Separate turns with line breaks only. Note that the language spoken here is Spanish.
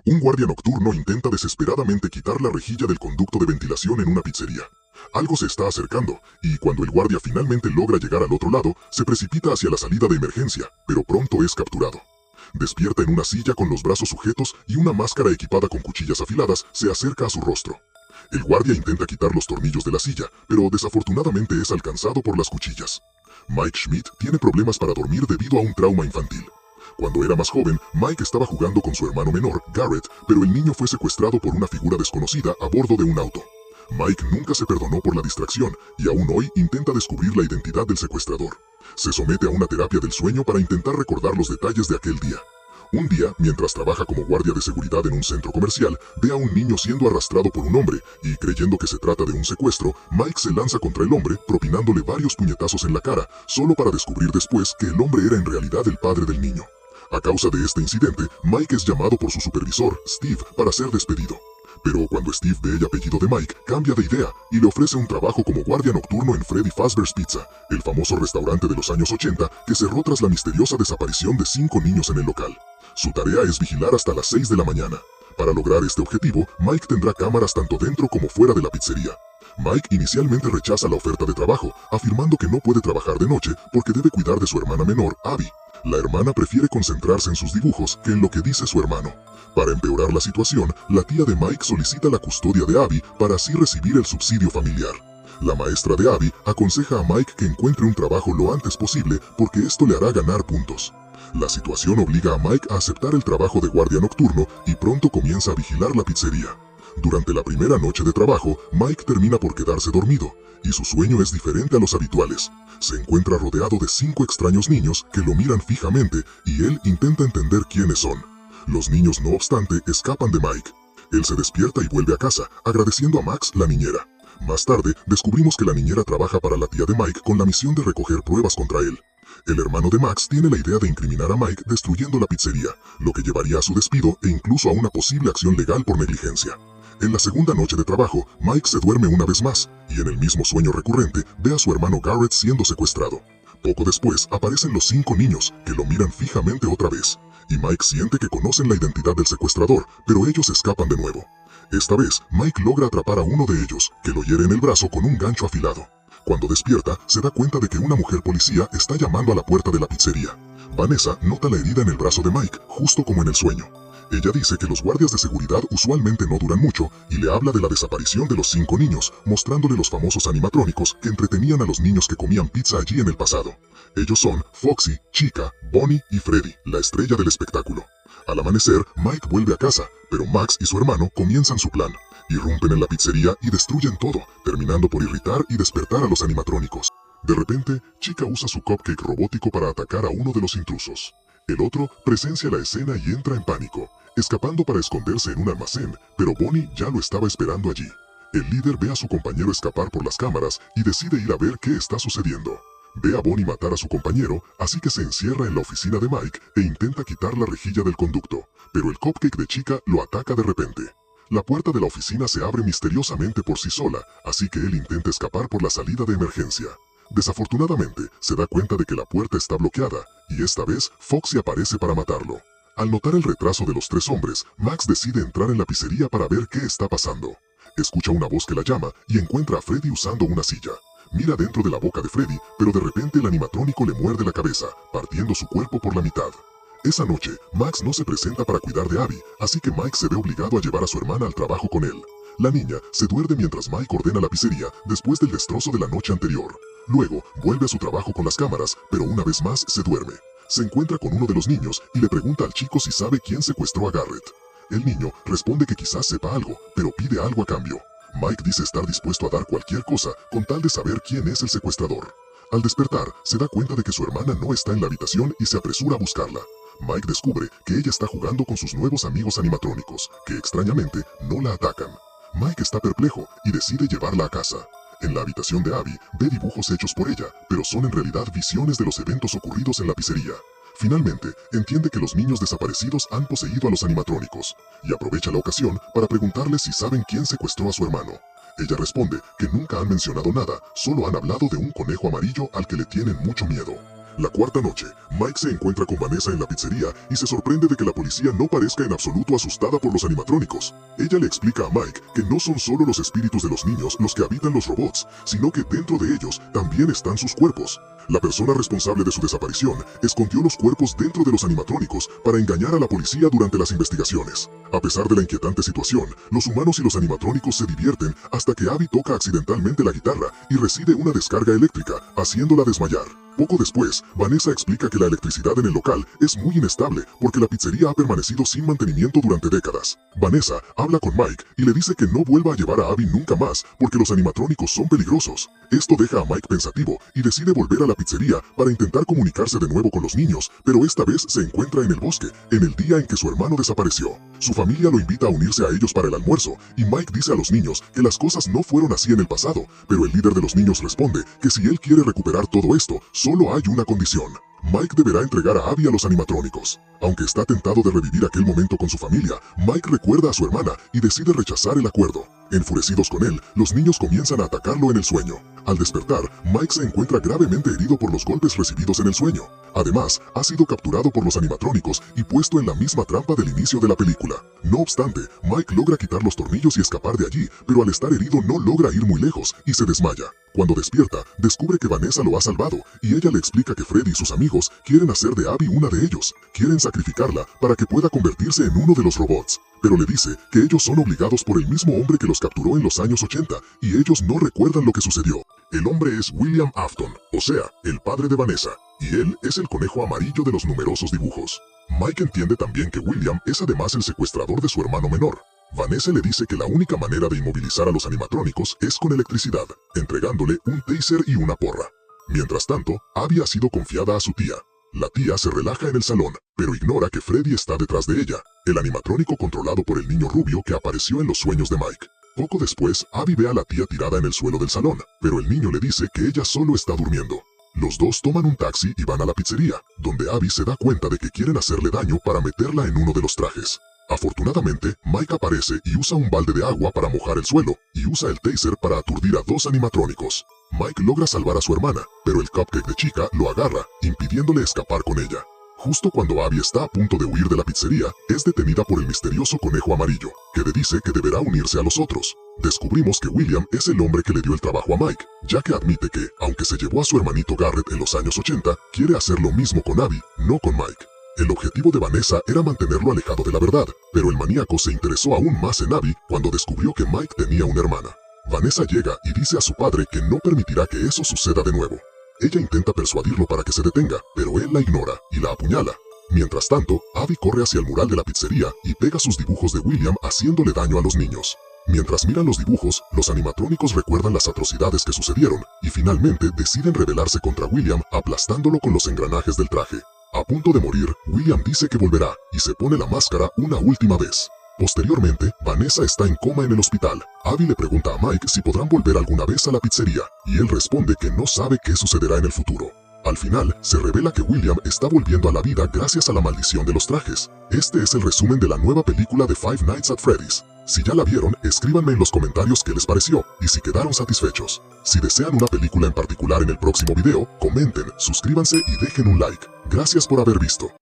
Un guardia nocturno intenta desesperadamente quitar la rejilla del conducto de ventilación en una pizzería. Algo se está acercando, y cuando el guardia finalmente logra llegar al otro lado, se precipita hacia la salida de emergencia, pero pronto es capturado. Despierta en una silla con los brazos sujetos y una máscara equipada con cuchillas afiladas se acerca a su rostro. El guardia intenta quitar los tornillos de la silla, pero desafortunadamente es alcanzado por las cuchillas. Mike Schmidt tiene problemas para dormir debido a un trauma infantil. Cuando era más joven, Mike estaba jugando con su hermano menor, Garrett, pero el niño fue secuestrado por una figura desconocida a bordo de un auto. Mike nunca se perdonó por la distracción y aún hoy intenta descubrir la identidad del secuestrador. Se somete a una terapia del sueño para intentar recordar los detalles de aquel día. Un día, mientras trabaja como guardia de seguridad en un centro comercial, ve a un niño siendo arrastrado por un hombre y, creyendo que se trata de un secuestro, Mike se lanza contra el hombre, propinándole varios puñetazos en la cara, solo para descubrir después que el hombre era en realidad el padre del niño. A causa de este incidente, Mike es llamado por su supervisor, Steve, para ser despedido. Pero cuando Steve ve el apellido de Mike, cambia de idea y le ofrece un trabajo como guardia nocturno en Freddy Fazbear's Pizza, el famoso restaurante de los años 80 que cerró tras la misteriosa desaparición de 5 niños en el local. Su tarea es vigilar hasta las 6 de la mañana. Para lograr este objetivo, Mike tendrá cámaras tanto dentro como fuera de la pizzería. Mike inicialmente rechaza la oferta de trabajo, afirmando que no puede trabajar de noche porque debe cuidar de su hermana menor, Abby. La hermana prefiere concentrarse en sus dibujos que en lo que dice su hermano. Para empeorar la situación, la tía de Mike solicita la custodia de Abby para así recibir el subsidio familiar. La maestra de Abby aconseja a Mike que encuentre un trabajo lo antes posible porque esto le hará ganar puntos. La situación obliga a Mike a aceptar el trabajo de guardia nocturno y pronto comienza a vigilar la pizzería. Durante la primera noche de trabajo, Mike termina por quedarse dormido, y su sueño es diferente a los habituales. Se encuentra rodeado de 5 extraños niños que lo miran fijamente y él intenta entender quiénes son. Los niños, no obstante, escapan de Mike. Él se despierta y vuelve a casa, agradeciendo a Max, la niñera. Más tarde, descubrimos que la niñera trabaja para la tía de Mike con la misión de recoger pruebas contra él. El hermano de Max tiene la idea de incriminar a Mike destruyendo la pizzería, lo que llevaría a su despido e incluso a una posible acción legal por negligencia. En la segunda noche de trabajo, Mike se duerme una vez más, y en el mismo sueño recurrente ve a su hermano Garrett siendo secuestrado. Poco después aparecen los 5 niños, que lo miran fijamente otra vez, y Mike siente que conocen la identidad del secuestrador, pero ellos escapan de nuevo. Esta vez, Mike logra atrapar a uno de ellos, que lo hiere en el brazo con un gancho afilado. Cuando despierta, se da cuenta de que una mujer policía está llamando a la puerta de la pizzería. Vanessa nota la herida en el brazo de Mike, justo como en el sueño. Ella dice que los guardias de seguridad usualmente no duran mucho y le habla de la desaparición de los 5 niños, mostrándole los famosos animatrónicos que entretenían a los niños que comían pizza allí en el pasado. Ellos son Foxy, Chica, Bonnie y Freddy, la estrella del espectáculo. Al amanecer, Mike vuelve a casa, pero Max y su hermano comienzan su plan. Irrumpen en la pizzería y destruyen todo, terminando por irritar y despertar a los animatrónicos. De repente, Chica usa su cupcake robótico para atacar a uno de los intrusos. El otro presencia la escena y entra en pánico, escapando para esconderse en un almacén, pero Bonnie ya lo estaba esperando allí. El líder ve a su compañero escapar por las cámaras y decide ir a ver qué está sucediendo. Ve a Bonnie matar a su compañero, así que se encierra en la oficina de Mike e intenta quitar la rejilla del conducto, pero el cupcake de Chica lo ataca de repente. La puerta de la oficina se abre misteriosamente por sí sola, así que él intenta escapar por la salida de emergencia. Desafortunadamente, se da cuenta de que la puerta está bloqueada, y esta vez Foxy aparece para matarlo. Al notar el retraso de los 3 hombres, Max decide entrar en la pizzería para ver qué está pasando. Escucha una voz que la llama y encuentra a Freddy usando una silla. Mira dentro de la boca de Freddy, pero de repente el animatrónico le muerde la cabeza, partiendo su cuerpo por la mitad. Esa noche, Max no se presenta para cuidar de Abby, así que Mike se ve obligado a llevar a su hermana al trabajo con él. La niña se duerme mientras Mike ordena la pizzería después del destrozo de la noche anterior. Luego, vuelve a su trabajo con las cámaras, pero una vez más se duerme. Se encuentra con uno de los niños y le pregunta al chico si sabe quién secuestró a Garrett. El niño responde que quizás sepa algo, pero pide algo a cambio. Mike dice estar dispuesto a dar cualquier cosa con tal de saber quién es el secuestrador. Al despertar, se da cuenta de que su hermana no está en la habitación y se apresura a buscarla. Mike descubre que ella está jugando con sus nuevos amigos animatrónicos, que extrañamente no la atacan. Mike está perplejo y decide llevarla a casa. En la habitación de Abby, ve dibujos hechos por ella, pero son en realidad visiones de los eventos ocurridos en la pizzería. Finalmente, entiende que los niños desaparecidos han poseído a los animatrónicos, y aprovecha la ocasión para preguntarles si saben quién secuestró a su hermano. Ella responde que nunca han mencionado nada, solo han hablado de un conejo amarillo al que le tienen mucho miedo. La cuarta noche, Mike se encuentra con Vanessa en la pizzería y se sorprende de que la policía no parezca en absoluto asustada por los animatrónicos. Ella le explica a Mike que no son solo los espíritus de los niños los que habitan los robots, sino que dentro de ellos también están sus cuerpos. La persona responsable de su desaparición escondió los cuerpos dentro de los animatrónicos para engañar a la policía durante las investigaciones. A pesar de la inquietante situación, los humanos y los animatrónicos se divierten hasta que Abby toca accidentalmente la guitarra y recibe una descarga eléctrica, haciéndola desmayar. Poco después, Vanessa explica que la electricidad en el local es muy inestable porque la pizzería ha permanecido sin mantenimiento durante décadas. Vanessa habla con Mike y le dice que no vuelva a llevar a Abby nunca más porque los animatrónicos son peligrosos. Esto deja a Mike pensativo y decide volver a la pizzería para intentar comunicarse de nuevo con los niños, pero esta vez se encuentra en el bosque, en el día en que su hermano desapareció. Su familia lo invita a unirse a ellos para el almuerzo y Mike dice a los niños que las cosas no fueron así en el pasado, pero el líder de los niños responde que si él quiere recuperar todo esto, solo hay una condición. Mike deberá entregar a Abby a los animatrónicos. Aunque está tentado de revivir aquel momento con su familia, Mike recuerda a su hermana y decide rechazar el acuerdo. Enfurecidos con él, los niños comienzan a atacarlo en el sueño. Al despertar, Mike se encuentra gravemente herido por los golpes recibidos en el sueño. Además, ha sido capturado por los animatrónicos y puesto en la misma trampa del inicio de la película. No obstante, Mike logra quitar los tornillos y escapar de allí, pero al estar herido no logra ir muy lejos y se desmaya. Cuando despierta, descubre que Vanessa lo ha salvado y ella le explica que Freddy y sus amigos quieren hacer de Abby una de ellos. Quieren sacrificarla para que pueda convertirse en uno de los robots. Pero le dice que ellos son obligados por el mismo hombre que los capturó en los años 80 y ellos no recuerdan lo que sucedió. El hombre es William Afton, o sea, el padre de Vanessa, y él es el conejo amarillo de los numerosos dibujos. Mike entiende también que William es además el secuestrador de su hermano menor. Vanessa le dice que la única manera de inmovilizar a los animatrónicos es con electricidad, entregándole un taser y una porra. Mientras tanto, Abby ha sido confiada a su tía. La tía se relaja en el salón, pero ignora que Freddy está detrás de ella, el animatrónico controlado por el niño rubio que apareció en los sueños de Mike. Poco después, Abby ve a la tía tirada en el suelo del salón, pero el niño le dice que ella solo está durmiendo. Los dos toman un taxi y van a la pizzería, donde Abby se da cuenta de que quieren hacerle daño para meterla en uno de los trajes. Afortunadamente, Mike aparece y usa un balde de agua para mojar el suelo, y usa el taser para aturdir a dos animatrónicos. Mike logra salvar a su hermana, pero el cupcake de chica lo agarra, impidiéndole escapar con ella. Justo cuando Abby está a punto de huir de la pizzería, es detenida por el misterioso conejo amarillo, que le dice que deberá unirse a los otros. Descubrimos que William es el hombre que le dio el trabajo a Mike, ya que admite que, aunque se llevó a su hermanito Garrett en los años 80, quiere hacer lo mismo con Abby, no con Mike. El objetivo de Vanessa era mantenerlo alejado de la verdad, pero el maníaco se interesó aún más en Abby cuando descubrió que Mike tenía una hermana. Vanessa llega y dice a su padre que no permitirá que eso suceda de nuevo. Ella intenta persuadirlo para que se detenga, pero él la ignora y la apuñala. Mientras tanto, Abby corre hacia el mural de la pizzería y pega sus dibujos de William haciéndole daño a los niños. Mientras miran los dibujos, los animatrónicos recuerdan las atrocidades que sucedieron y finalmente deciden rebelarse contra William aplastándolo con los engranajes del traje. A punto de morir, William dice que volverá y se pone la máscara una última vez. Posteriormente, Vanessa está en coma en el hospital. Abby le pregunta a Mike si podrán volver alguna vez a la pizzería, y él responde que no sabe qué sucederá en el futuro. Al final, se revela que William está volviendo a la vida gracias a la maldición de los trajes. Este es el resumen de la nueva película de Five Nights at Freddy's. Si ya la vieron, escríbanme en los comentarios qué les pareció y si quedaron satisfechos. Si desean una película en particular en el próximo video, comenten, suscríbanse y dejen un like. Gracias por haber visto.